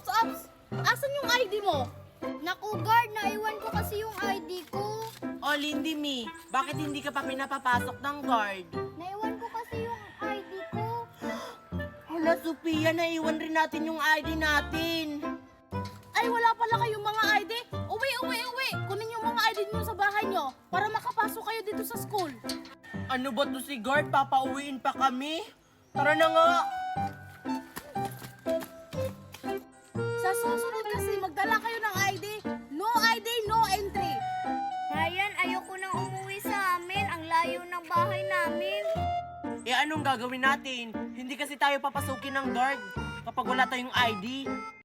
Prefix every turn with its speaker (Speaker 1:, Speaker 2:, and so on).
Speaker 1: Ops! Asan yung ID mo?
Speaker 2: Naku, guard, naiwan ko kasi yung ID ko.
Speaker 3: O, Lindy Me, bakit hindi ka pa pinapapasok ng guard?
Speaker 2: Naiwan ko kasi yung ID ko.
Speaker 3: Hala, Sophia, naiwan rin natin yung ID natin.
Speaker 1: Ay, wala pala kayong mga ID. Uwi! Kunin yung mga ID niyo sa bahay niyo para makapasok kayo dito sa school.
Speaker 3: Ano ba to si guard? Papauwiin pa kami? Tara na nga.
Speaker 1: Sa susunod kasi, magdala kayo ng ID. No ID, no entry.
Speaker 2: Ryan, ayoko nang umuwi sa amin. Ang layo ng bahay namin.
Speaker 3: Eh anong gagawin natin? Hindi kasi tayo papasukin ng guard kapag wala tayong ID.